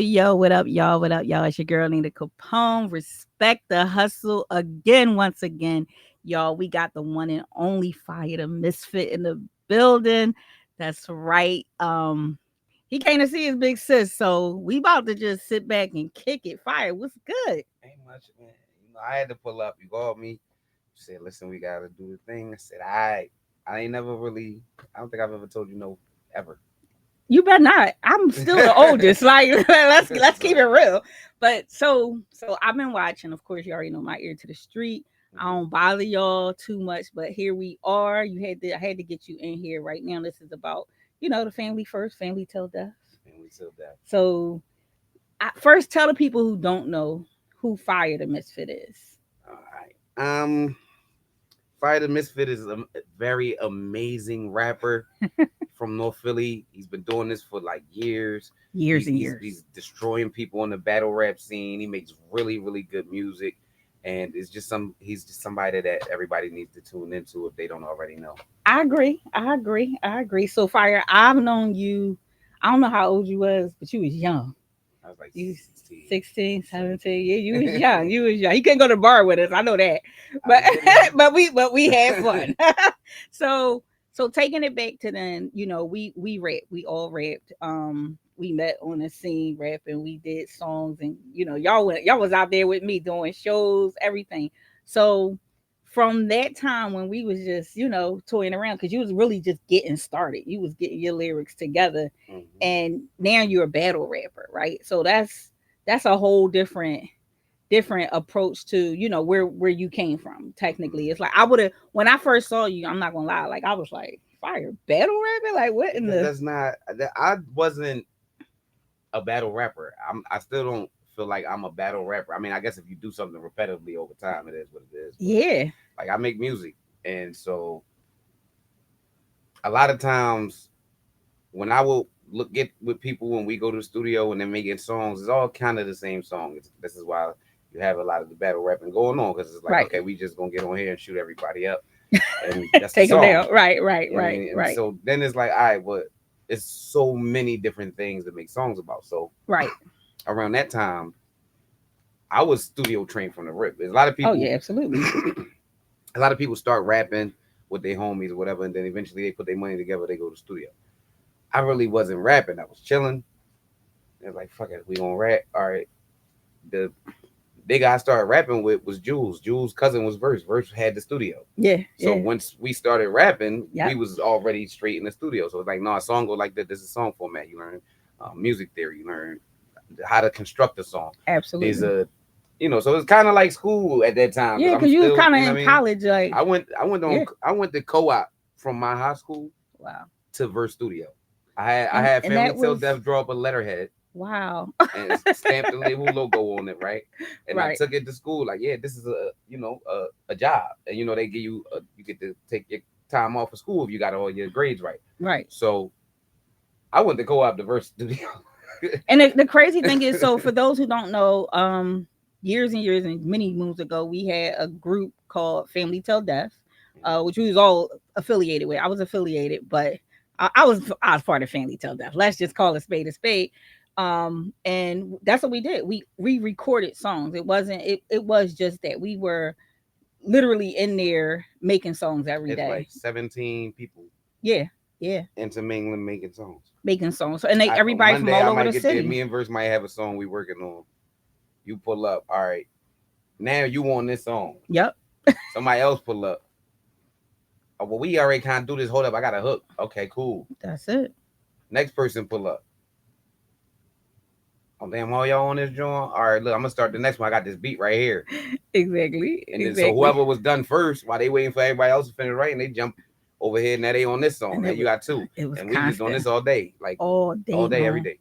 yo, what up, y'all? What up, y'all? It's your girl, Nina Capone. Respect the hustle again, once again. Y'all, we got the one and only Fire, the Misfit in the building. That's right. He came to see his big sis, so we about to just sit back and kick it. Fire, what's good? Ain't much, man. I had to pull up. You called me. You said, listen, we gotta do the thing. I said, all right. I ain't never really. I don't think I've ever told you no ever. You better not. I'm still the oldest. Like let's keep So, it real. But so I've been watching. Of course, you already know my ear to the street. I mhm. don't bother y'all too much, but here we are. I had to get you in here right now. This is about the family first, family till death. And we still that. So first tell the people who don't know who Fire the Misfit is. All right. Fire the Misfit is a very amazing rapper from North Philly. He's been doing this for like years. Years and years. He's destroying people on the battle rap scene. He makes really good music, and he's just somebody that everybody needs to tune into if they don't already know. I agree. I agree. I agree. So Fire, I've known you. I don't know how old you was, but you was young. I was like You 16, 16, 17. 17. Yeah, you was young. You was young. He couldn't go to the bar with us. I know that. I But was getting there. but we had fun. so so taking it back to then, we rap. We all rapped. We met on the scene rapping. We did songs and y'all was out there with me doing shows, everything. So from that time when we was just, toying around, because you was really just getting started. You was getting your lyrics together Mhm. and now you're a battle rapper, right? So that's a whole different approach to where you came from. Mhm. Technically, it's like I would have when I first saw you. I'm not gonna lie, like I was like, Fire battle rapping, like what in Because the that's not that I wasn't a battle rapper. I still don't feel like I'm a battle rapper. I mean, I guess if you do something repetitively over time, it is what it is. But yeah. like I make music, and so a lot of times when I will get with people when we go to the studio and they're making songs, it's all kind of the same song. This is why you have a lot of the battle rapping going on because it's like, Right. okay, we just gonna get on here and shoot everybody up, and that's the Take them song. down. Right, right, You know what I right, mean? And right, so then it's like, all right, but it's so many different things to make songs about. So right. around that time, I was studio trained from the rip. There's a lot of Oh people, yeah, absolutely. a lot of people start rapping with their homies or whatever, and then eventually they put their money together, they go to studio. I really wasn't rapping. I was chilling. It was like, fuck it, we gonna rap. All right. The big guy I started rapping with was Jules. Jules' cousin was Verse. Verse had the studio. Yeah, So yeah. once we started rapping, we Yep. was already straight in the studio. So it's like, no, a song go like that. This is song format. You learn music theory. You learn how to construct a song. There's Absolutely. so it's kind of like school at that time because Yeah, I'm because you was still, kind of you know in what I mean. college, like yeah. I went to co-op from my high school Wow. to Verse Studio. I And had and Family that Till was Death draw up a letterhead wow. and stamped the label logo on it, right? And I Right, took it to school, like, yeah, this is a job, and they give you get to take your time off of school if you got all your grades right. right. So I went to co-op diverse studio. And the crazy thing is, so for those who don't know, years and years and many moons ago, we had a group called Family Till Death, which we was all affiliated with. I was affiliated, but I was part of Family Till Death. Let's just call it spade a spade. And that's what we did. We recorded songs. It was just that we were literally in there making songs every It's day. like 17 people Yeah, yeah, intermingling making songs. making songs. And they On everybody from Monday all I over might the get there. city. Me and Verse might have a song we working on. You pull up, all right. Now you on this song. Yep, Somebody else pull up. Oh, well, we already kind of do this. Hold up, I got a hook. Okay, cool. that's it. Next person pull up. Oh damn, all y'all on this joint? All right, look, I'm gonna start the next one. I got this beat right here. Exactly, And then so exactly. whoever was done first, while they waiting for everybody else to finish writing, they jump over here. Now they on this song. And Now you got two, it was and we just doing constant this all day, like all all day day, every long. day.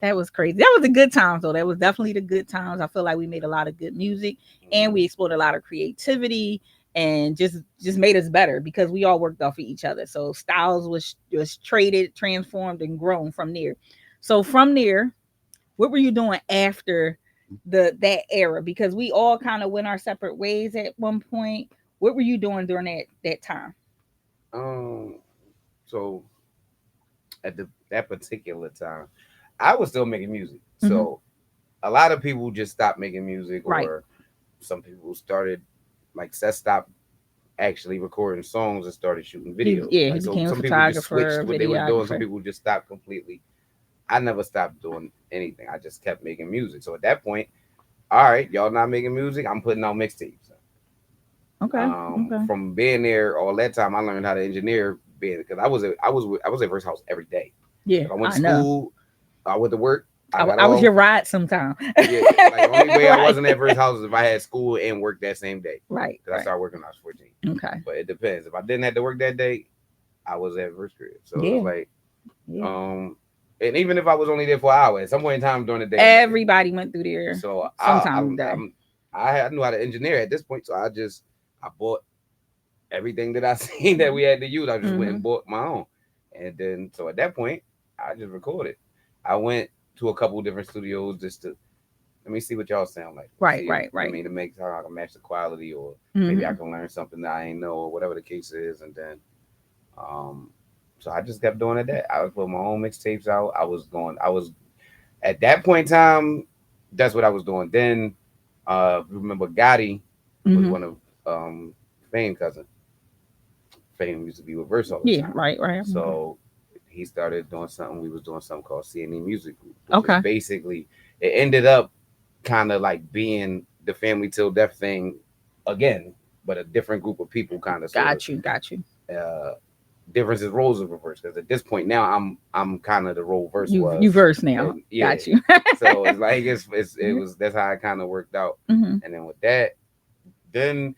That was crazy. That was the good times though. That was definitely the good times. I feel like we made a lot of good music and Mhm. we explored a lot of creativity and just made us better because we all worked off of each other. So styles was traded, transformed, and grown from there. So from there, what were you doing after that era? Because we all kind of went our separate ways at one point. What were you doing during that time? Um, so at that particular time, I was still making music. Hmm. So a lot of people just stopped making music, Right. or some people started like Seth stopped actually recording songs and started shooting videos. Yeah, he Like so, became a some people just switched photographer, what they was doing. Some videographer. people just stopped completely. I never stopped doing anything. I just kept making music. So at that point, all right, y'all not making music. I'm putting out mixtapes. Okay. Okay. From being there all that time, I learned how to engineer being because I was at Verse House every day. Yeah, If I went to I know. school, I went to work, I got I was off. your ride sometime. Yeah, like the only way I Right. wasn't at Verse House is if I had school and work that same day Right. because I Right. started working when I was 14. Okay. But it depends. If I didn't have to work that day, I was at Verse Crib. So it was Yeah. like, Yeah. um, and even if I was only there for an hour, at some point in time during the day, I'm at there. Everybody went through there So sometime today. I knew how to engineer at this point. So I bought everything that I seen that we had to use. I just went Mm-hmm. and bought my own, and then so at that point, I just recorded. I went to a couple different studios just to let me see what y'all sound like. Right. See, Right. I Right. mean, to make how I can match the quality, or maybe I Mm-hmm. can learn something that I ain't know, or whatever the case is, and then um. So I just kept doing it. That I was putting my own mixtapes out. I was going. I was at that point in time. That's what I was doing. Then, remember Gotti was Mm-hmm. one of Fame cousin. Fame used to be with Verse all the Yeah. time. Right. Right. I remember. So he started doing something. We was doing something called CNE Music Group, which is Okay. basically it ended up kind of like being the Family Till Death thing again, but a different group of people kind of sort of Got you. Got you. uh differences roles of reverse because at this point now I'm kind of the role verse You was verse now. and yeah, Got you. so it's like it Yeah. was that's how it kind of worked out. Mm-hmm. And then with that, then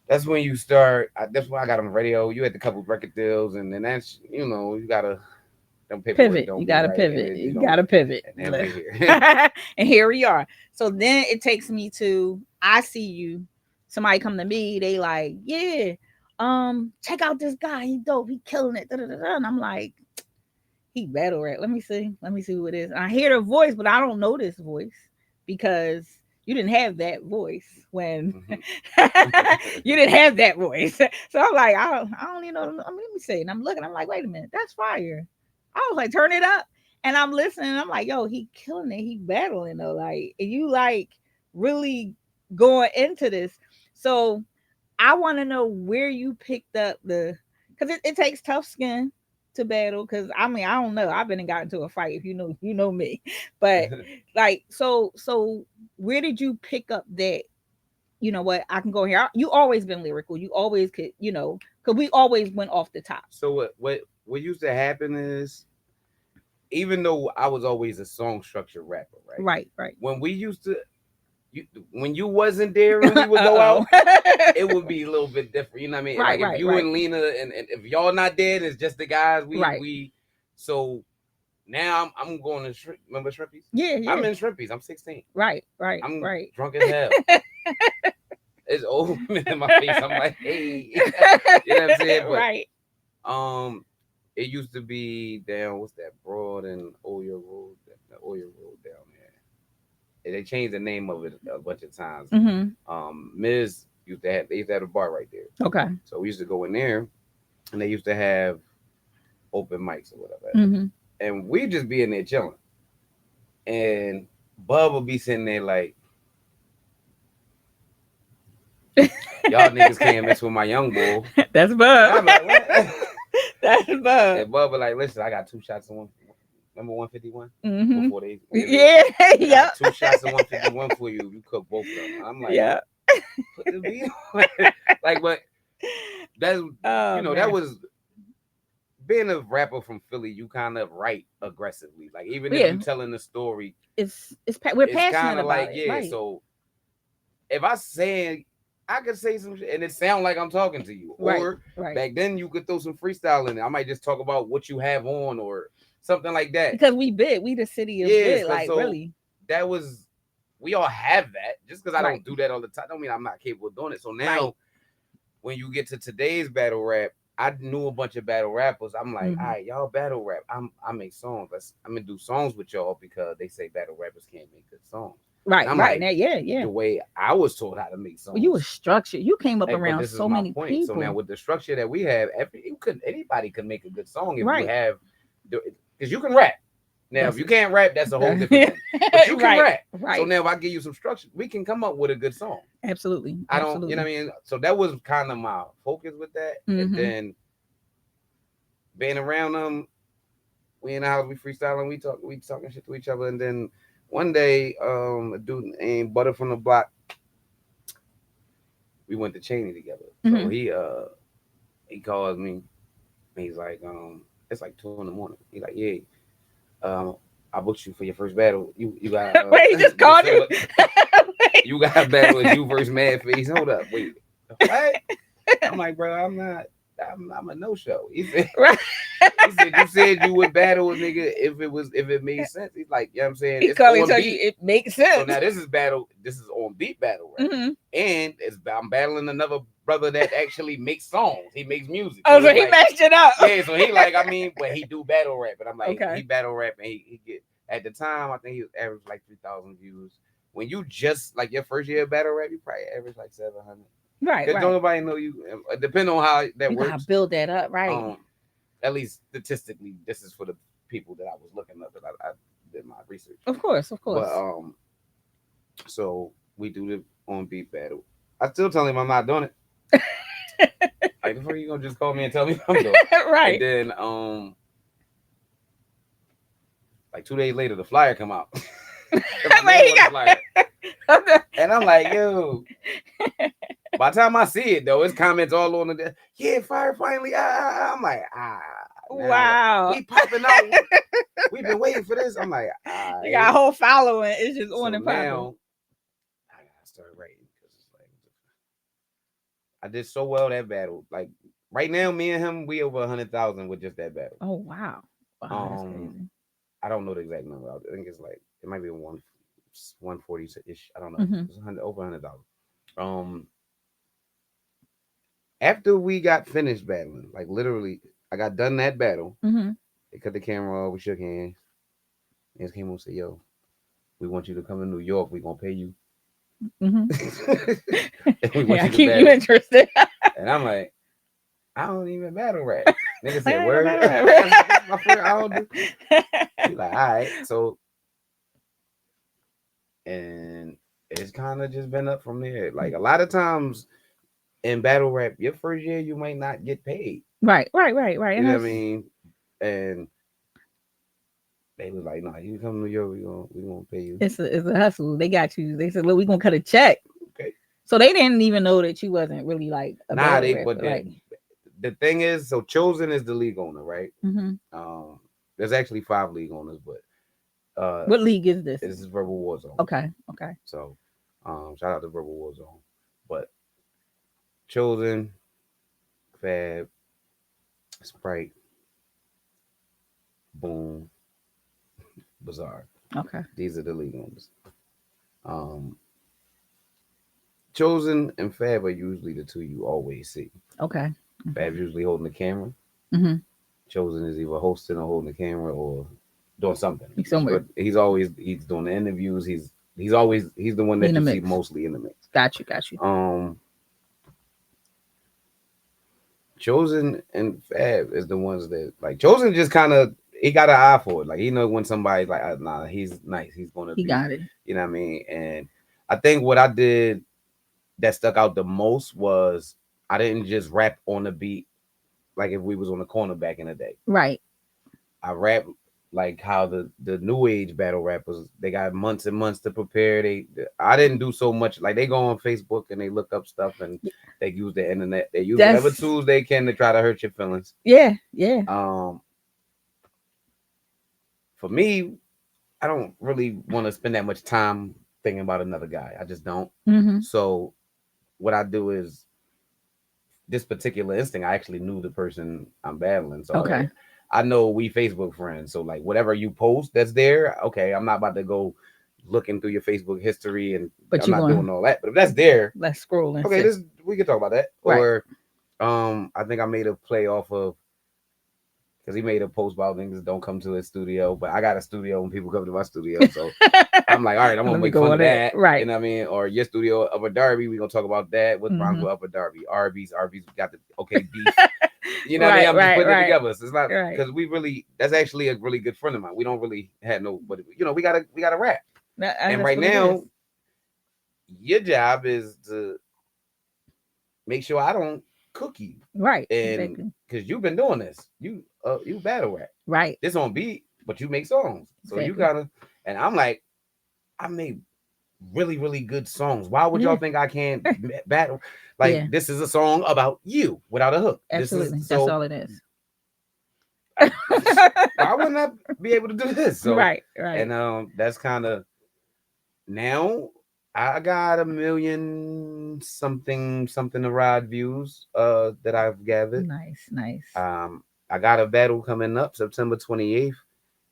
that's when you start. That's when I got on the radio. You had the couple record deals, and then that's you gotta them paperwork Pivot. You don't be gotta right, and pivot. then you You don't, gotta pivot. and then we're here. And here we are. So then it takes me to I see you. Somebody come to me, they like, yeah, check out this guy. He dope. He killing it. Da, da, da, da. And I'm like, he battle rap. Let me see. Let me see who it is. And I hear the voice, but I don't know this voice because you didn't have that voice when you didn't have that voice. So I'm like, I don't even know. Let me see. And I'm looking. I'm like, wait a minute, that's fire. I was like, turn it up. And I'm listening. I'm like, yo, he killing it. He battling though. Like, and you like really going into this. So I want to know where you picked up the because it takes tough skin to battle. Because I mean, I don't know. I've been and got into a fight. If you know me. But like, so where did you pick up that? You know what? I can go here. You always been lyrical. You always could. You know, because we always went off the top. So what used to happen is even though I was always a song structure rapper, right? Right. Right. When we used to you, when you wasn't there and we would go Uh out, oh. it would be a little bit different. You know what I mean? Right. Like if Right. you Right. and Lena and if y'all not dead, it's just the guys. Right. We so now I'm going to remember Shrimpies? Yeah. I'm Yeah. in Shrimpies. I'm 16. Right. Right. I'm Right. drunk as hell. It's old in my face. I'm like, hey, you know what I'm saying? But Right. um, it used to be down. What's that broad and Oyo Road? The Oyo Road down there. They changed the name of it a bunch of times. Mm-hmm. Miz used to have they used to have a bar right there. Okay. So we used to go in there, and they used to have open mics or whatever. Mm-hmm. And we just be in there chilling, and Bub would be sitting there like, y'all niggas can't mess with my young boy. That's And Bub. I'm like, what? That's Bub. And Bubba like, listen, I got two shots of one. Remember 151 Mm-hmm. before they. Yeah. I Yep. got two shots of 151 for you. You cook both of them. I'm like, Yeah. put the beat on. Like, but that's Oh that man. was being a rapper from Philly. You kind of write aggressively. Like even if Yeah. you telling the story, We're it's passionate kind of about like it. yeah. Right. So if I say I could say some shit and it sound like I'm talking to you. Right. Or Right. back then you could throw some freestyle in it. I might just talk about what you have on or something like that. Because we bid. We the city of Yes, bid. because Like so really. that was we all have that. Just because I Right. don't do that all the time, don't mean I'm not capable of doing it. So Right. now when you get to today's battle rap, I knew a bunch of battle rappers. I'm like, all Mm-hmm. right, y'all battle rap. I make songs. I'm gonna do songs with y'all because they say battle rappers can't make good songs. And Right. I'm Right. like, Now, yeah. Yeah. the way I was told how to make Well, you were songs. structured. You came up Hey, but around this is so my many point. So now people. with the structure that we have, anybody can make a good song if you Right. have because you can rap. Now, if That's you can't rap, that's a whole different right, thing. But you can rap. So right. now if I give you some structure, we can come up with a good song. Absolutely, I don't, you know absolutely. what I mean? So that was kind of my focus with that. And Mm-hmm. then being around them, we in the house, we freestyling, we talking shit to each other. And then one day, a dude named Butter from the Block, we went to Cheney together. So Mm-hmm. he calls me and he's like, it's like 2 in the morning. He's like, yeah, um, I booked you for your first battle. You got Wait, he just called you. December. You got a battle with you versus Mad Face. Hold up, wait, what? I'm like, bro, I'm not. I'm a no show. He said. Right. He said you said you would battle a nigga if it made sense. He's like, you know what I'm saying? He It's called me, on tell you beat. it makes So sense. now this is battle. This is on beat battle rap, Mm-hmm. and I'm battling another brother that actually makes songs. He makes music. Oh, So so it's he like, matched it up. yeah. So he like, I mean, but he do battle rap, and I'm like, he Okay. battle rap, and he get at the time I think he was average like 3,000 views. When you just like your first year of battle rap, you probably average like 700. Right, Cause don't right. nobody know you. Depending on how that You gotta works. build that up, right? Um, at least statistically, this is for the people that I was looking up because I did my research. Of course, of But course. so we do the on beat battle. I still tell him I'm not doing it. Like before you gonna just call me and tell me I'm doing it. And Right. then like 2 days later the flyer come out. My Wait, name he on the flyer. got. And I'm like, yo. By the time I see it though, it's comments all on the yeah, fire finally. I'm like, now Wow. we popping out. We've been waiting for this. I'm like, You got a whole following. It's just on so and popping. now I gotta start writing because it's like I did so well that battle. Like right now, me and him, we over 100,000 with just that battle. Oh wow. Wow, that's Um, crazy. I don't know the exact number. I think it's like it might be 140 ish. I don't know. Mm-hmm. It's 100 over 100,000. Um, after we got finished battling, like literally, I got done that battle. Mm-hmm. They cut the camera off. We shook hands. And came on and said, "Yo, we want you to come to New York. We gonna pay you, Mm-hmm. and we want Yeah, you to keep you battle." interested. And I'm like, I don't even battle rap. Nigga Like, said, I ain't "Word." gonna matter. My friend, I don't do. He like, all right. So, and it's kind of just been up from there. Like a lot of times in battle rap, your first year you might not get paid. Right, right, right, right. You And know what I that's mean? And they was like, "Nah, you come to New York, we gonna pay you." it's a hustle. They got you. They said, look, we gonna cut a check. Okay. So they didn't even know that you wasn't really like a Nah, battle they but rapper. Like, the thing is, so Chosen is the league owner, right? mm-hmm. There's actually 5 league owners, but What league is this? this is Verbal War Zone. Okay, okay. So, shout out to Verbal War Zone. But Chosen, Fab, Sprite, Boom, Bizarre. Okay. These are the league owners. Um, Chosen and Fab are usually the two you always see. Okay. Fab's usually holding the camera. Mm-hmm. Chosen is either hosting or holding the camera or doing something. He's somewhere. But he's doing the interviews. He's the one In that the you see mix. mostly in the mix. Got you, got you. Chosen and Fab is the ones that like Chosen just kind of he got an eye for it. Like he know when somebody's like, nah, he's nice. He's gonna He be, got it. you know what I mean? And I think what I did that stuck out the most was I didn't just rap on the beat like if we was on the corner back in the day. Right. I rap like how the new age battle rappers they got months and months to prepare. I didn't do so much like they go on Facebook and they look up stuff and they use the internet. They use whatever tools they can to try to hurt your feelings. Yeah, yeah. For me, I don't really want to spend that much time thinking about another guy. I just don't. Mm-hmm. So what I do is this particular instinct. I actually knew the person I'm battling. So okay. I know we Facebook friends. So like whatever you post that's there, okay, I'm not about to go looking through your Facebook history and I'm not doing all that. But if that's there, let's scroll and okay, we can talk about that. Right. Or I think I made a play off of because he made a post about niggas don't come to his studio, but I got a studio when people come to my studio. So I'm like, all right, I'm gonna make fun of that. Right. You know what I mean? Or your studio, Upper Darby, we gonna talk about that. What's wrong with Upper Darby? Arby's got the okay beef. You know what I mean? Right, I'm just right, putting it right, together. So it's not right. because we really. That's actually a really good friend of mine. We don't really have no, but we gotta rap. And That's right what it is. now, your job is to make sure I don't cook you, Right, and exactly. because you've been doing this, you battle rap. Right, This on beat, but you make songs, so you exactly. gotta. And I'm like, I made really really good songs. Why would y'all Yeah, think I can't battle? Like yeah, this is a song about you without a hook. This is absolutely. That's so. all it is. I, why wouldn't I be able to do this? So, Right, right. and that's kind of now. I got 1 million something to ride views that I've gathered. Nice, nice. Um, I got a battle coming up September 28th.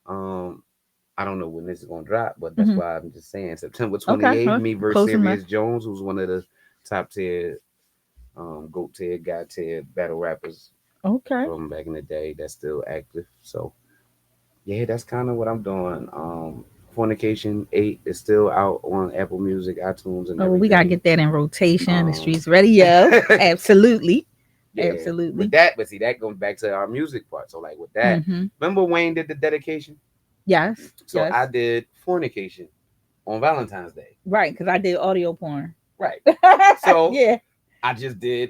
Um, I don't know when this is gonna drop, but that's Hmm. why I'm just saying September Okay, 28th. Me versus close enough. Serious Jones, who's one of the top tier, goat tier, god tier battle rappers Okay. from back in the day. That's still active. So yeah, that's kind of what I'm doing. Fornication 8 is still out on Apple Music, iTunes, and Oh, well, we gotta everything. get that in rotation. The Um, streets radio. Absolutely, yeah, with absolutely. that, but see, that goes back to our music part. So, like with that, Mm-hmm. remember Wayne did the dedication? Yes, So yes. I did Fornication on Valentine's Day. Right, because I did audio porn. Right. So Yeah.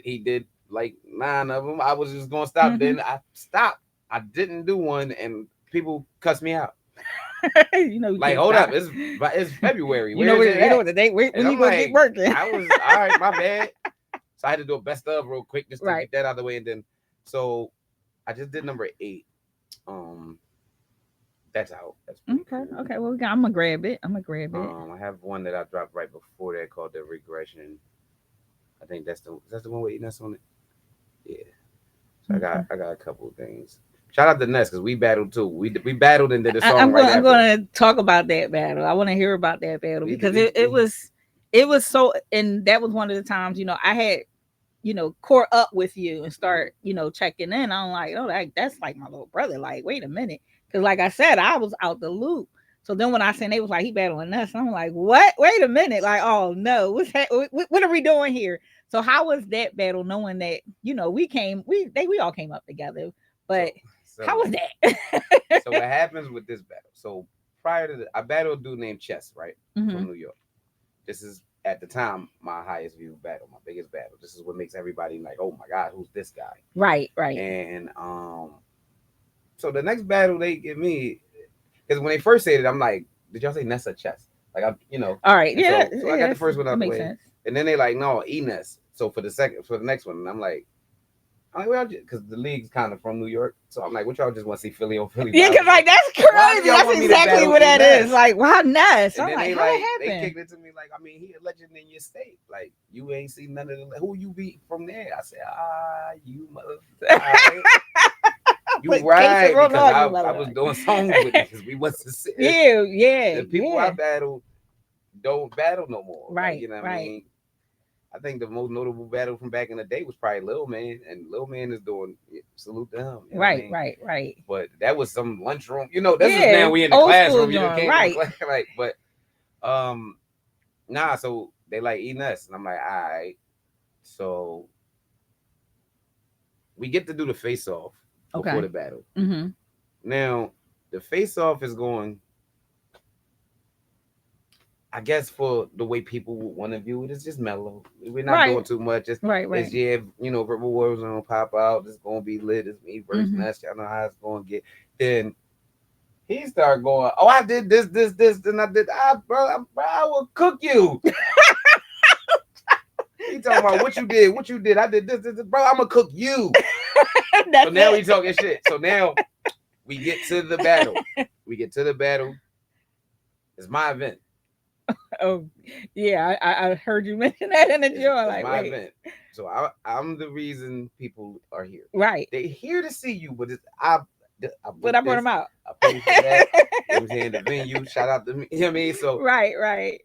he did like 9 of them. I was just going to stop. Mm-hmm. Then I stopped. I didn't do one, and people cussed me out. You know we Like, can't hold up, stop. it's February. You Where know is what? it You know at? what the date? And When you I'm gonna get like, working? I was all right, my bad. So I had to do a best of real quick just to Right. get that out of the way, and then so I just did number 8. Um, that's out. That's pretty Okay. cool. Okay. Well, I'm gonna grab it. I'm gonna grab it. I have one that I dropped right before that called the Regression. I think that's the one with Ness on it. Yeah. So Okay. I got a couple of things. Shout out to Ness because we battled too. We battled and did a I, song I'm right going. I'm after. going to talk about that battle. I want to hear about that battle We because we, we it was so, and that was one of the times I had caught up with you and mhm. start checking in. I'm like, oh, that's like my little brother. Like, wait a minute, because like I said, I was out the loop. So then when I seen they was like he battling us, I'm like, what? Wait a minute, like, oh no, what are we doing here? So how was that battle? Knowing that we all came up together, so but how so was that? so what happens with this battle? So prior to I battled a dude named Chess, right? Hmm. From New York. This is at the time my highest view battle, my biggest battle. This is what makes everybody like, oh my god, who's this guy? Right, right. And so the next battle they give me, because when they first said it, I'm like, did y'all say Nessa Chess? Like I'm. All right, And yeah, so I got yeah, the first one that out the makes way, sense. and then they like, no, Enes. So for the next one, and I'm like, well, because the league's kind of from New York, so I'm like, what y'all just want to see Philly on Philly Yeah, because vibes? like Like, that's why do crazy. y'all That's want me to exactly battle what that is. Enes? Like, wow, Ness. And I'm then like, they how like that they happen? kicked it to me like, I mean, he a legend in your state. Like you ain't seen none of the who you beat from there. I said, you mother, all right, you But case in right point, because no, you I was motherfucker. doing songs with niggas. We wasn't sitting. Yeah, yeah, The people I yeah. battled don't battle no more. Like Right, you know what I right. mean. I think the most notable battle from back in the day was probably Lil Man, and Lil Man is doing salute to him. You know what I Right, mean? right, right. But that was some lunchroom. You know, this is Yeah, now we in the old school classroom. You done joint. came from the Right. class, like, but um, nah. So they like eating us, and I'm like, all right. So we get to do the face off before Okay. the battle. Mm-hmm. Now the face off is going. I guess for the way people want to view it, it's just mellow. We're not Right, doing too much. right, It's right. yeah, verbal words gonna pop out. It's gonna be lit. It's me versus Mm-hmm. Ness. Y'all know how it's gonna get. Then he started going, "Oh, I did this. Then I did. Bro, I will cook you." He talking about what you did. What you did. I did this. Bro, I'm gonna cook you. So That's now we it. talking shit. So now we get to the battle. We get to the battle. It's my event. Oh, yeah. I heard you mention that in the joint. It's Like, my wait. event. So I'm the reason people are here. Right. They here to see you, but I But I booked brought this. him out. I paid for that. You know what I'm saying? The venue. Shout out to me. You know what I mean? So Right, right.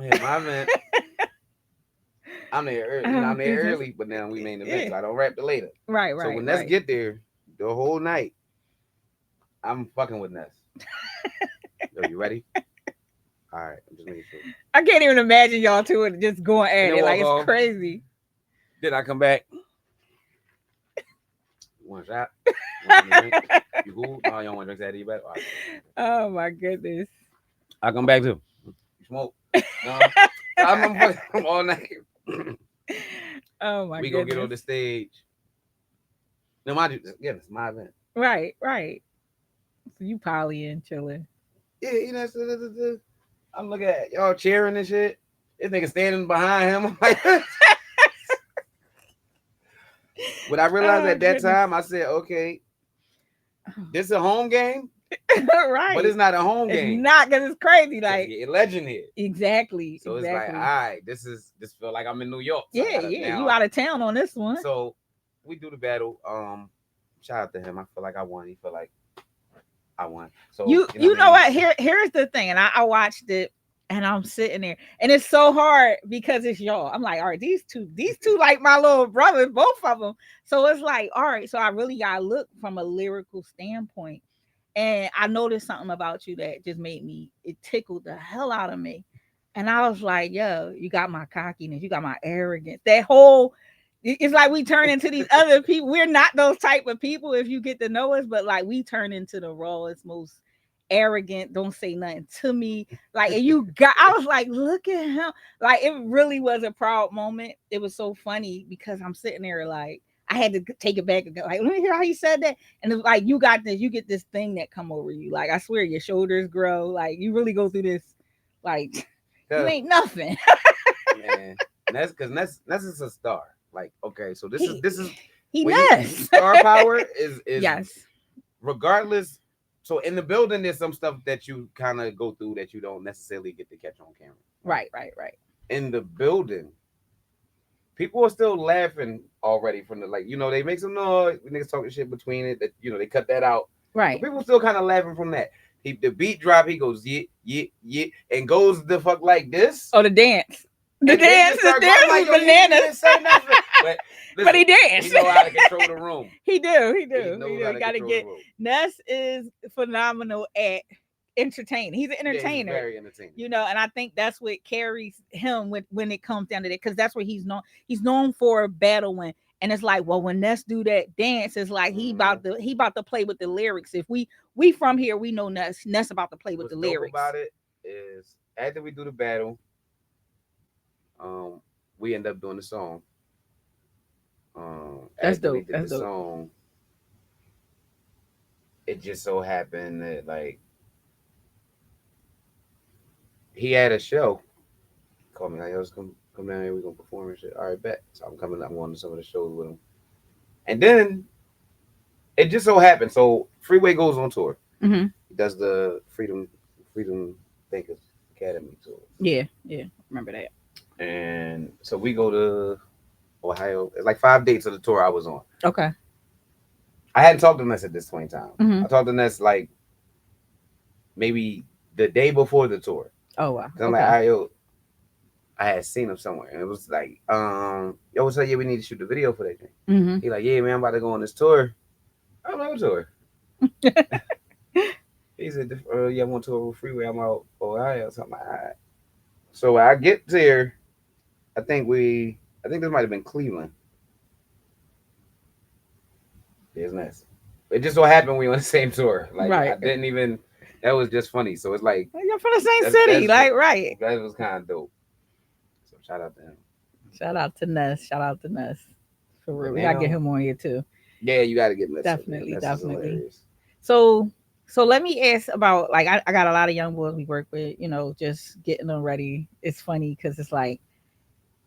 yeah, my event. I'm there early. Oh I'm there goodness. early, but now we main event, Yeah. so I don't rap the later. Right, So right, when Ness right. get there, the whole night, I'm fucking with Ness. Yo, you ready? All right, I'm just making sure. I can't even imagine y'all two just going And at then it. Like walk it's off. crazy. Then I come back. You want a shot? You want something to drink? You cool? No, you don't want to drink that. You better. All right, Oh my goodness. I come back too. You smoke? No. I'm all night. Oh my We go get on goodness. the stage. No, mind you, yeah, it's my event. Right, right. So you probably in chilling. Yeah, I'm looking at y'all cheering and shit. This nigga standing behind him. I'm like, when I realized Oh at that goodness. time, I said, okay, this is a home game, but Right. it's not a home It's game not because it's crazy. because Like you get a legend here. exactly, So it's like, all exactly. right, this feel like I'm in New York. So I Yeah, gotta yeah. You now. out of town on this one. So we do the battle. Shout out to him. I feel like I won. He feel like I won. So you know You what I know mean? what? Here's the thing, and I watched it and I'm sitting there and it's so hard because it's y'all. I'm like, all right, these two like my little brothers, both of them. So it's like, all right, so I really gotta look from a lyrical standpoint. And I noticed something about you that just made me, it tickled the hell out of me. And I was like, yo, you got my cockiness, you got my arrogance. That whole, it's like we turn into these other people. We're not those type of people if you get to know us, but like we turn into the rawest, most arrogant, don't say nothing to me. Like, and you got, I was like, look at him. Like, it really was a proud moment. It was so funny because I'm sitting there like, I had to take it back and go, like, let me hear how you said that. And it's like, you got this, you get this thing that come over you. Like, I swear your shoulders grow. Like, you really go through this, like, you Cause ain't nothing. man, Ness, because Ness is a star. Like, okay, so this is he, this is he when you nuts. star power is Yes. regardless. So in the building, there's some stuff that you kind of go through that you don't necessarily get to catch on camera, right? Right, right, right. In the building, people are still laughing already from the like, they make some noise, niggas talking shit between it that they cut that out. But Right. people still kind of laughing from that. The beat drop, he goes yeah, yeah, yeah, and goes the fuck like this. Oh, the dance. The And they dance, just the start going. I'm dance like, is yo, you didn't bananas. even say nothing. But But listen, he he danced. know how to control the room. He do. He He do. He knows do. how He to got to control the get. room. Ness is phenomenal at entertaining. He's an Yeah, he's entertainer, very entertaining. and I think that's what carries him with when it comes down to that, because that's what he's known. He's known for battling, and it's like, well, when Ness do that dance, it's like Mm-hmm. he about to play with the lyrics. If we from here, we know Ness about to play with What's the dope lyrics. about it is after we do the battle, um, we end up doing the song. That's After we dope. did the That's dope. song, it just so happened that like he had a show. Called me like, yo, let's come down here. We gonna perform and shit. All right, bet. So I'm coming. I'm going to some of the shows with him. And then it just so happened. So Freeway goes on tour. Hmm. He does the Freedom Thinkers Academy tour. Yeah, yeah. Remember that. And so we go to Ohio. It's like 5 dates of the tour I was on. Okay. I hadn't talked to Ness at this point in time. Hmm. I talked to Ness like maybe the day before the tour. Oh wow. Cause I'm like, Okay. yo, I had seen him somewhere, and it was like, yo, what's up? Yeah, we need to shoot the video for that thing. Hmm. He like, yeah, man, I'm about to go on this tour. I'm like, what tour? He said, yeah, I'm on tour with Freeway. I'm out Ohio. So I'm like, all right. So when I get there, I think this might have been Cleveland. It's nice. It just so happened we on the same tour. Like I Right. didn't even. That was just funny. So it's like You're from the same city, that's like right. that was kind of dope. So shout out to him. Shout out to Ness. Shout out to Ness. For But real. We gotta get now, him on here too. yeah, you got to get Ness up, man. Definitely, Ness is definitely. hilarious. So let me ask about, like, I got a lot of young boys we work with, just getting them ready. It's funny because it's like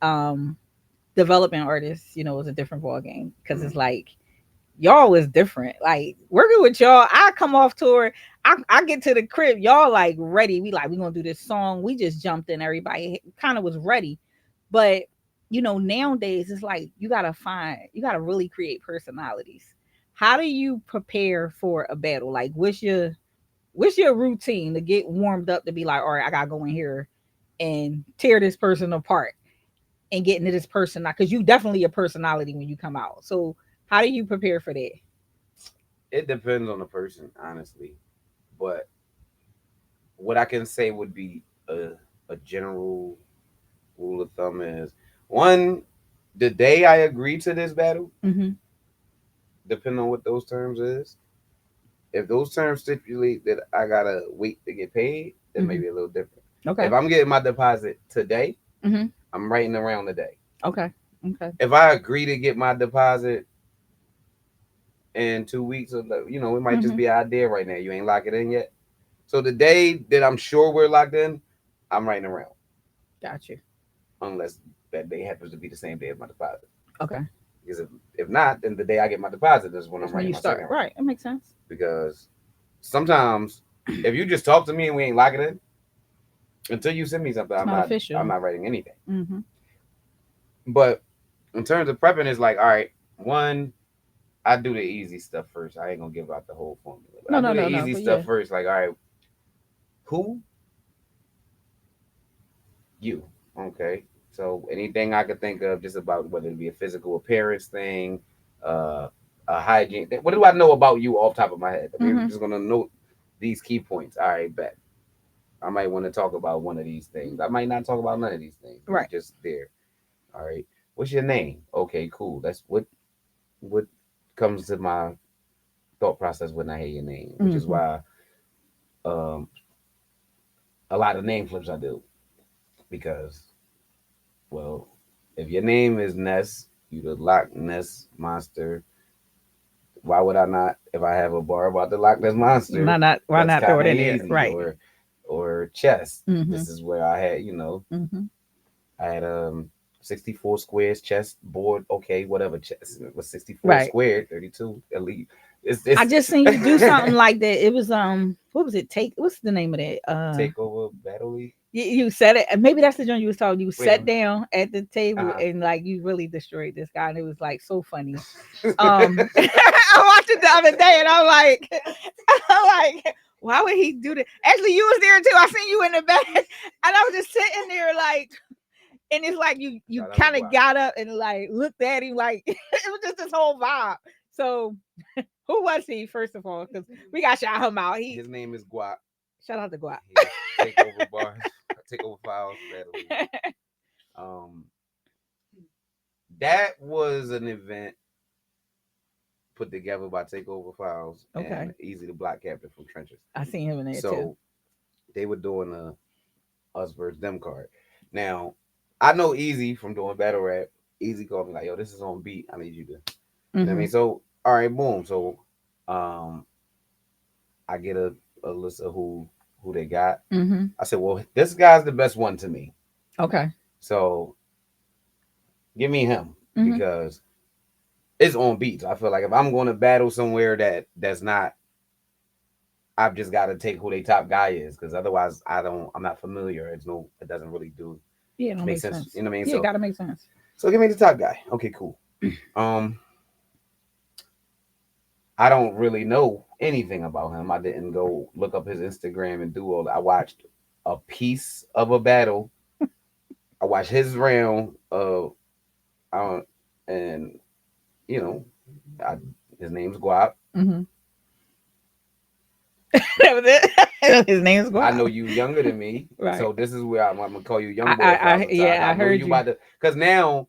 um developing artists, is a different ball game because Mm. it's like y'all is different. Like working with y'all, I come off tour, I get to the crib, y'all like ready. We gonna do this song. We just jumped in, everybody kind of was ready. But nowadays it's like you gotta really create personalities. How do you prepare for a battle? Like what's your routine to get warmed up to be like, all right, I gotta go in here and tear this person apart and get into this person now, because you definitely a personality when you come out. So how do you prepare for that? It depends on the person, honestly. But what I can say would be a general rule of thumb is one. The day I agree to this battle, Mm-hmm. depending on what those terms is, if those terms stipulate that I gotta wait to get paid, then Mm-hmm. maybe a little different. If Okay. I'm getting my deposit today, Mm-hmm. I'm writing around the day. Okay. Okay. If I agree to get my deposit in 2 weeks, or it might just Mm-hmm. be an idea right now. You ain't lock it in yet. So the day that I'm sure we're locked in, I'm writing around, Got you. unless that day happens to be the same day as my deposit. Okay. Because if not, then the day I get my deposit is when I'm That's when writing you my second start. round. Right. It makes sense. Because sometimes if you just talk to me and we ain't locking in, until you send me something, It's I'm not not I'm official. not writing anything. Mm-hmm. But in terms of prepping, it's like, all right, one, I do the easy stuff first. I ain't gonna give out the whole formula, but No, I do no, the no, no. easy But stuff yeah. first. Like, all right, who you? Okay. So anything I could think of, just about whether it be a physical appearance thing, uh, a hygiene. What do I know about you off the top of my head? We're Mm-hmm. just gonna note these key points. All right, bet. I might want to talk about one of these things. I might not talk about none of these things. Right. Just there. All right. What's your name? Okay, cool. That's what comes to my thought process when I hear your name, which is Mm-hmm. why um a lot of name flips I do, because, well, if your name is Ness, you the Loch Ness monster. Why would I not? If I have a bar about the Loch Ness monster, Not. Why that's not throw kind it of in there? easy. Right. Or chess. Mm-hmm. This is where I had, Mm-hmm. I had 64 squares chess board. Okay, whatever. Chess it was 64 Right. squared, 32 elite. It's I this just seen you do something like that. It was what was it? Take what's the name of that? takeover battle league. You said it. Maybe that's the joint you was talking. You Wait, sat down at the table uh, and like you really destroyed this guy, and it was like so funny. I watched it the other day, and I'm like, I'm like, why would he do that? Actually, you was there too. I seen you in the back, and I was just sitting there like, and it's like you shout out to kind of Guap. got up and like looked at him like it was just this whole vibe. So who was he first of all? Because we got shout him out. He His name is Guap. shout out to Guap. He's takeover bars, takeover files battle league. Um, that was an event put together by Takeover Files Okay, and Easy the Black Captain from Trenches. I seen him in there too. So they were doing a us versus them card. Now, I know Easy from doing battle rap. Easy called me like, "Yo, this is on beat. I need you to." You know what I Mm-hmm. mean? So, all right, boom. So, um, I get a list of who they got. Mm-hmm. I said, "Well, this guy's the best one to me. Okay. So give me him Mm-hmm. because it's on beat. So I feel like if I'm going to battle somewhere that's not, I've just got to take who they top guy is, because otherwise I'm not familiar. It doesn't really do Yeah, no, make makes sense. sense. You know what I mean? Yeah, gotta make sense. So give me the top guy. Okay, cool. Um, I don't really know anything about him. I didn't go look up his Instagram and do all that. I watched a piece of a battle. I watched his round of, uh, and you know, I, his name's Guap. Mm-hmm. That was it. His name's I Guap. know you younger than me, Right. so this is where I'm gonna call you young boy a thousand times. Yeah, I I know heard you you. about to, because now,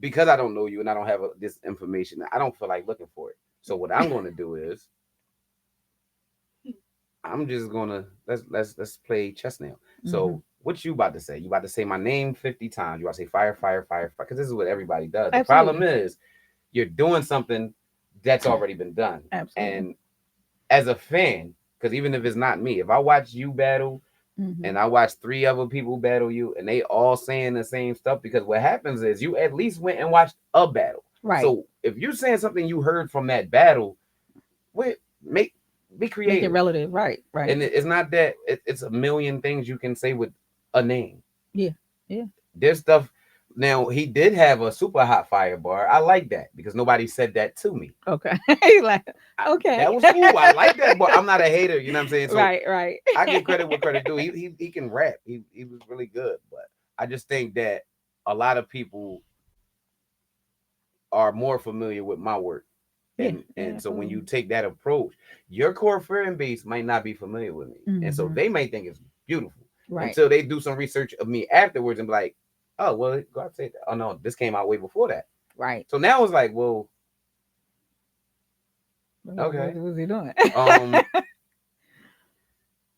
because I don't know you and I don't have this information, I don't feel like looking for it. So what I'm gonna do is I'm just gonna let's play chess now. Mm-hmm. So what you about to say? You about to say my name 50 times. You about to say fire, fire, fire, fire, because this is what everybody does. The problem Absolutely. is you're doing something that's already been done. Absolutely. And as a fan, because even if it's not me, if I watch you battle Mm-hmm. and I watch three other people battle you and they all saying the same stuff, because what happens is you at least went and watched a battle. Right. So if you're saying something you heard from that battle, wait, make be Make it creative. relative. Right. Right. And it's not that it's a million things you can say with a name. Yeah. Yeah. There's stuff. Now he did have a super hot fire bar. I like that because nobody said that to me. Okay. He like, okay. That was cool. I like that, but I'm not a hater. You know what I'm saying? So Right. Right. I give credit where credit due. He can rap. He was really good, but I just think that a lot of people are more familiar with my work. Yeah. Yeah. And so when you Absolutely. take that approach, your core fan base might not be familiar with me. And so Mm-hmm. they may think it's beautiful Right. until they do some research of me afterwards and be like, oh well, God say that. Oh no, this came out way before that. Right. So now it's like, well, What okay. was he doing? Um,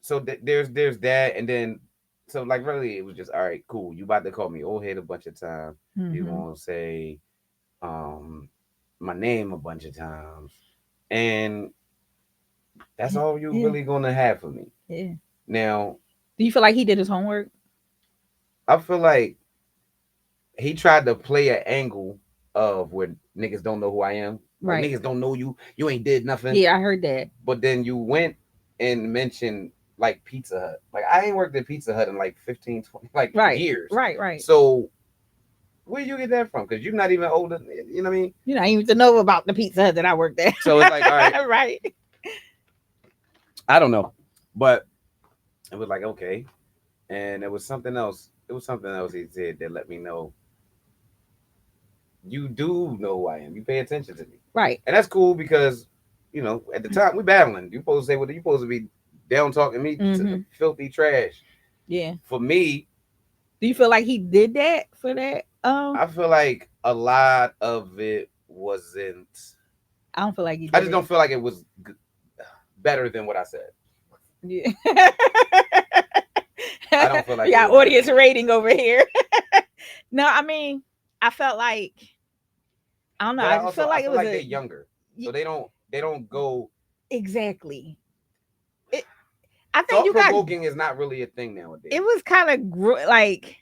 so there's that, and then so like really, it was just all right, cool. You about to call me old head a bunch of times. You Hmm. gonna say um my name a bunch of times, and that's Yeah. all you Yeah. really gonna have for me. Yeah. Now, Do you feel like he did his homework? I feel like he tried to play an angle of where niggas don't know who I am. Like Right. niggas don't know you. You ain't did nothing. Yeah, I heard that. But then you went and mentioned like Pizza Hut. Like I ain't worked at Pizza Hut in like 15, 20, like Right. years. Right. Right. So where you get that from? Because you're not even older. You know what I mean? You know, I even to know about the Pizza Hut that I worked at. So it's like, all right, Right. I don't know. But it was like, okay. And it was something else. It was something else he said that let me know you do know who I am. You pay attention to me. Right. And that's cool because, you know, at the time we battling. You supposed to say what you supposed to be down talking me to Hmm. filthy trash. Yeah. For me, Do you feel like he did that for that? I feel like a lot of it wasn't. I don't feel like he I did just it. don't feel like it was better than what I said. Yeah. I don't feel like We it got was better. audience rating over here. No, I mean, I felt like I don't know. But I just felt I like it feel was like they're a younger, so they don't go. exactly. It, I think Thought you got provoking is not really a thing it nowadays. was kind of like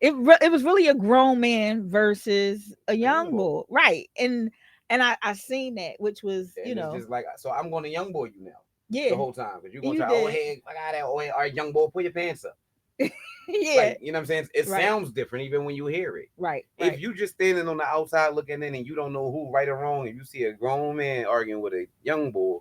it was really a grown man versus a A young young boy, boy, right? And I seen that, which was and it's just like so. I'm going to young boy you now the yeah, whole time because you're gonna you try. Oh did, hey, I got that. Oh hey, all right, young boy, put your pants up. yeah, Like you know what I'm saying? It right, sounds different even when you hear it. right, If right, you just standing on the outside looking in and you don't know who right or wrong, and you see a grown man arguing with a young boy,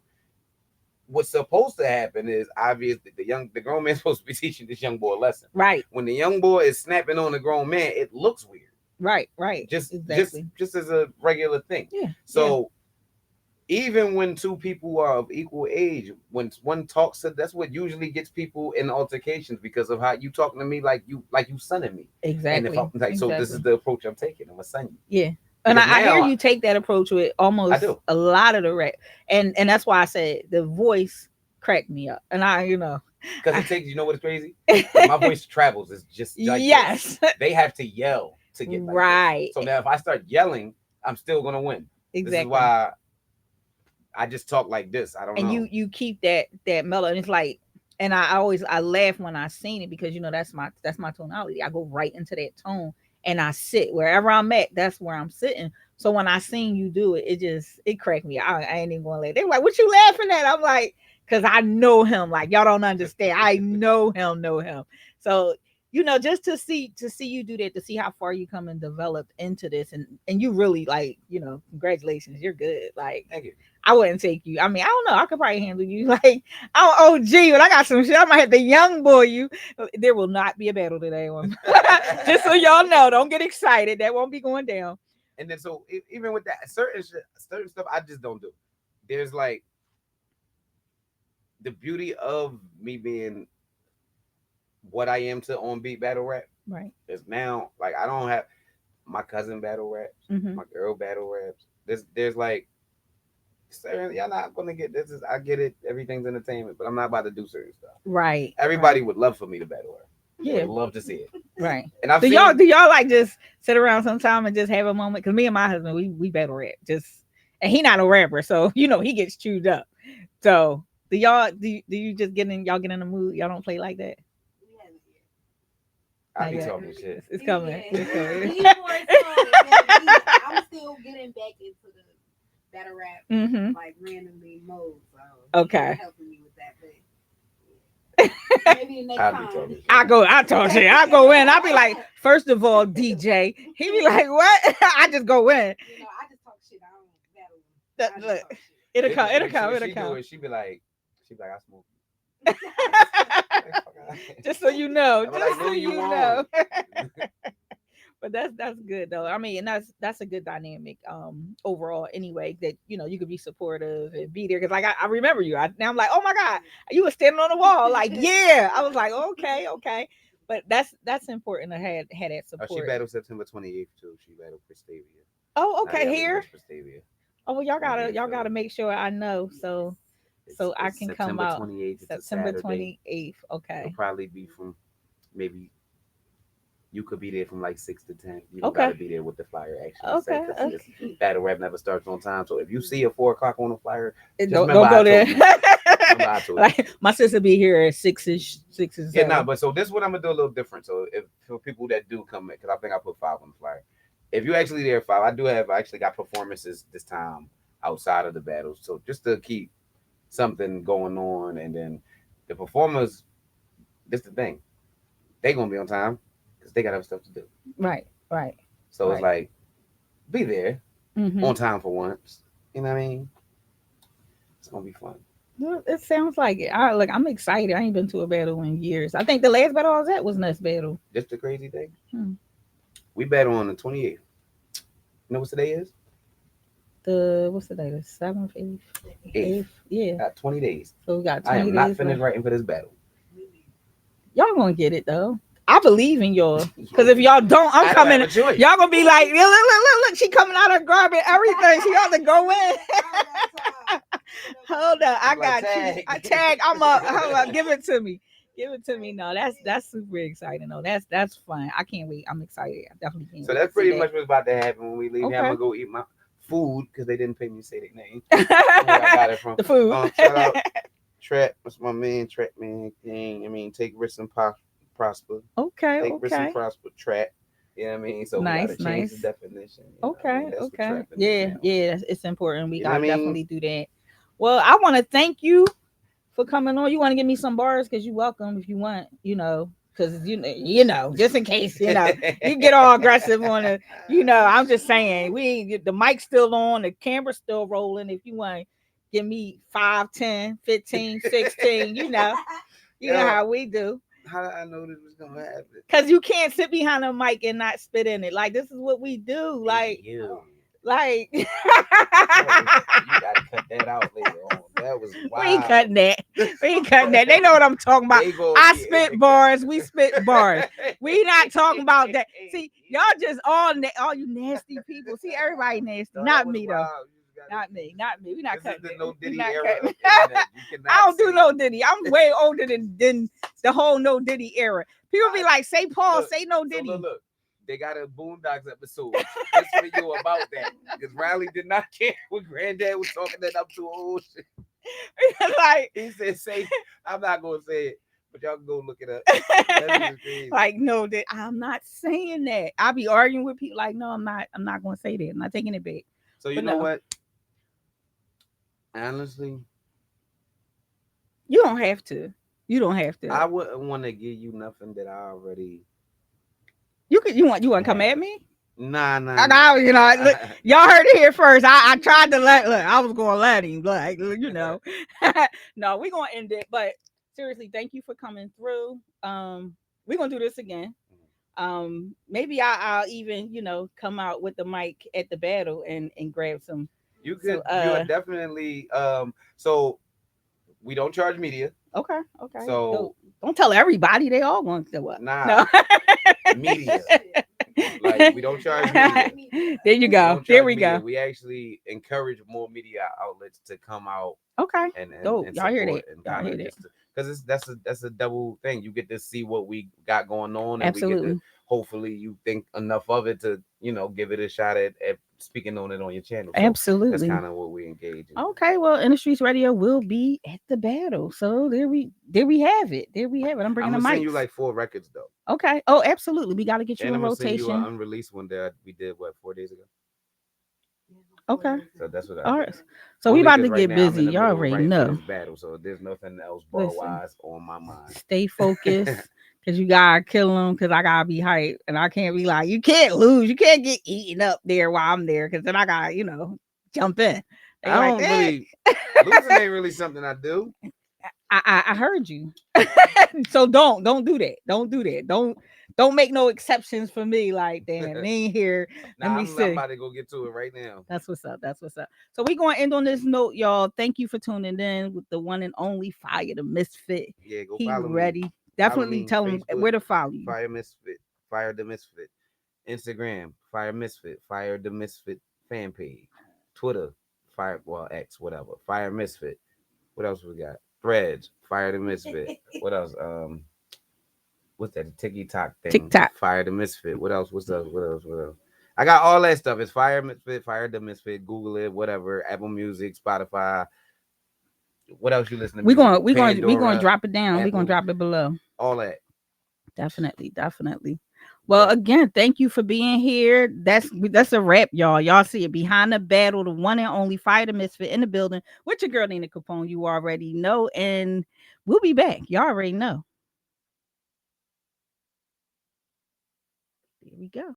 what's supposed to happen is obviously the grown man's supposed to be teaching this young boy a lesson. right, When the young boy is snapping on the grown man, it looks weird. right, right, Just just exactly, just as a regular thing. yeah, yeah, So even when two people are of equal age, when one talks to that's what usually gets people in altercations because of how you talking to me like you sonning me. And if I'm exactly, like so this is exactly, the approach I'm taking. I'm a son you. yeah. And Because I hear now you take that approach with I almost do. a lot of the and that's why I said the voice cracked me up, and Because I, it takes, you know what is crazy? Because my voice travels is just like this. yes, They have to yell to get like this. right, So now if I start yelling, I'm still gonna win. This is exactly. why I just talk like this. I don't And know. you keep that mellow, and it's like, and I always I laugh when I seen it because that's my tonality. I go right into that tone and I sit wherever I'm at. That's where I'm sitting. So when I seen you do it, it cracked me. I ain't even gonna let. They were like, "What you laughing at?" I'm like, "Cause I know him. Like y'all don't understand. I know him. So just to see you do that, to see how far you come and developed into this, and you really like, congratulations, you're good. Like Thank you. I wouldn't take you. I mean, I don't know. I could probably handle you. Like I'm OG, but I got some shit. I might have to young boy you. There will not be a battle today. Just so y'all know, don't get excited. That won't be going down. And then so even with that certain stuff I just don't do. There's like the beauty of me being what I am to on beat battle rap Right. is now like I don't have my cousin battle raps, Mm-hmm. my girl battle raps. There's like certain y'all not gonna get this is I get it, everything's entertainment, but I'm not about to do certain stuff. Right. Right. Everybody would love for me to battle rap. They Yeah. would love to see it. Right. And I've Do y'all seen do y'all like just sit around sometime and just have a moment? Because me and my husband, we battle rap. Just and he not a rapper, so he gets chewed up. So do you just get in the mood? Y'all don't play like that? We haven't yet. I Not be yet. talking shit. It's coming. Yeah. It's coming. We need more time. I'm still getting back into the battle rap Mm-hmm. like randomly mode, so Okay. he's helping me with that. But maybe the next I be time. talking shit. I talk shit. I go in. I be like, first of all, DJ. He be like, what? I just go in. I just talk shit. I don't battle him. I just Look, talk shit. it'll If, come. It'll if she, come. if It'll she do come. it, she be like, I smoke. Just so you know. I'm Just like, so no, you you won't. know. But that's good though. I mean, and that's a good dynamic overall anyway, that you could be supportive and be there, because like I remember you. Now I'm like, oh my god, you were standing on the wall like, yeah. I was like, okay, okay. But that's important to have that She support. battled September 28th too. She battled Prestavia. Oh, Not okay, Ellie, here. Miss Prestavia. Oh, well, It's gonna be in y'all gotta Philly. make sure I know It's so I it's can come September out 28th. It's a September Saturday. 28th. It'll Okay. probably be from maybe you could be there from like 6 to 10. You don't got Okay. to be there with the flyer actually say Okay. because this Okay. battle rap never starts on time. So if you see a 4 o'clock on the flyer, just remember Don't I go there. told you. Remember I told you. Like my sister be here at 6ish, 6 or Yeah, nah, 7. but so this is what I'm gonna do a little different. So if for people that do come in, because I think I put 5 on the flyer. If you actually there at 5, I actually got performances this time outside of the battles. So just to keep something going on, and then the performers. This the thing, they gonna be on time because they got other stuff to do. Right. Right. So it's Right. like be there Mm-hmm. on time for once. You know what I mean? It's gonna be fun. Well, it sounds like it. I'm excited. I ain't been to a battle in years. I think the last battle I was at was Nuts Battle. Just the crazy thing. Hmm. We battle on the 28th. You know what today is? The what's the day? The 7th, 8th, 8th. 8th. Yeah. Got 20 days. So we got I 20 am not days finished left. writing for this battle. Y'all gonna get it though. I believe in y'all. Cause if y'all don't, I'm I don't have coming. a choice. Y'all gonna be like, look, she coming out of garbage, everything. She got to go in. Hold up, I I'm like, got you. tag. I tag. I'm up. Hold up, give it to me. Give it to me. No, that's super exciting. No, that's fun. I can't wait. I'm excited. I definitely can't So wait to that's see pretty that. much what's about to happen when we leave here. I'm Okay. gonna go eat my food because they didn't pay me to say their name. Where I got it from. The food. Shout out Trap. That's my man. Trap man. King. I mean, take risks and prosper. Okay. Take risks and Okay. prosper. Trap. You know what I mean? So we gotta Nice. change the Nice. definition. You know what I Okay. mean? That's what Okay. trapping is Yeah. now. Yeah. It's important. We You know what I gotta mean? definitely do that. Well, I want to thank you for coming on. You want to give me some bars because you welcome if you want, because just in case, you get all aggressive on it. I'm just saying the mic's still on, the camera's still rolling. If you want to give me 5, 10, 15, 16, you know Yo, how we do. how did I know this was gonna happen? Cause you can't sit behind a mic and not spit in it. Like this is what we do. Hey, you. Like You gotta cut that out later on. That was we ain't wild. cutting that. We ain't cutting that. They know what I'm talking about. They go I be in spit the bars. We spit bars. We not talking about that. See, y'all just all you nasty people. See, everybody nasty. No, that Not was me though. wild. You just gotta, Not me. Not me. We not this is cutting the it. no We Diddy not era cutting of it. internet. You I cannot don't do say no Diddy. I'm way older than the whole no Diddy era. People be like, say Paul, look. say no So Diddy. look. They got a Boondocks episode. This video about that because Riley did not care what Granddad was talking that up to old shit. Like He said, "Say, I'm not gonna say it, but y'all can go look it up." That is crazy. like no, that I'm not saying that. I'll be arguing with people like, no, I'm not. I'm not gonna say that. I'm not taking it back. So you But know no, what? Honestly, you don't have to. You don't have to. I wouldn't want to give you nothing that I already You could. You want to come at have. me? Nah, nah, And nah. look, y'all heard it here first. I tried to look. I was gonna let him. Like no, we gonna end it. But seriously, thank you for coming through. We're gonna do this again. Maybe I'll even come out with the mic at the battle and grab some. You So could. You are definitely. So we don't charge media. okay, okay. So Don't tell everybody. They all going to what? nah, No. media. Like we don't charge media. There you We go. don't There charge we media. go. We actually encourage more media outlets to come out Okay. and Y'all hear support that? and Y'all kind hear of that? just because that's a double thing. You get to see what we got going on, and we get Absolutely. to hopefully you think enough of it to give it a shot at speaking on it on your channel. So that's Absolutely. kind of what we engage in. Okay, well, In the Streets Radio will be at the battle. So there we have it. There we have it. I'm I'm bringing the gonna send you mics. like 4 records though, Okay. Oh, absolutely. We got to get you and in I'm gonna send you an rotation. unreleased one that we did 4 days ago. Okay. So that's what I All did. right. So we Only about because to right get now I'm busy. in the Y'all middle of already writing for know. this battle, so there's nothing else bar Listen, wise on my mind. stay focused because you gotta kill them. Because I gotta be hyped, and I can't be like, you can't lose. You can't get eaten up there while I'm there. Because then I gotta, jump in. They I like, don't really losing ain't really something I do. I heard you. So don't do that. Don't do that. Don't make no exceptions for me. Like, damn, they ain't here. Let Nah, me I'm see. about to go get to it right now. That's what's up. That's what's up. So we gonna end on this note, y'all. Thank you for tuning in with the one and only Fire the Misfit. Yeah, go He follow me. ready Follow Definitely me. tell them Facebook, where to follow you. Fire Misfit, Fire the Misfit. Instagram, Fire Misfit, Fire the Misfit fan page. Twitter, Fire well X, whatever. Fire Misfit. What else we got? Threads, Fire the Misfit. What else? What's that? The TikTok thing. TikTok. Fire the Misfit. What else? What's up? What else? What else? I got all that stuff. It's Fire Misfit, Fire the Misfit. Google it, whatever. Apple Music, Spotify. What else you listen to We're music going on? we're going we're going to Pandora, drop it down. We're going to Apple, drop it below. all that. Definitely, definitely. Well, But again, thank you for being here. That's a wrap, y'all. Y'all see it behind the battle, the one and only Fire the Misfit in the building with your girl Nina Capone. You already know, and we'll be back. Y'all already know. Here we go.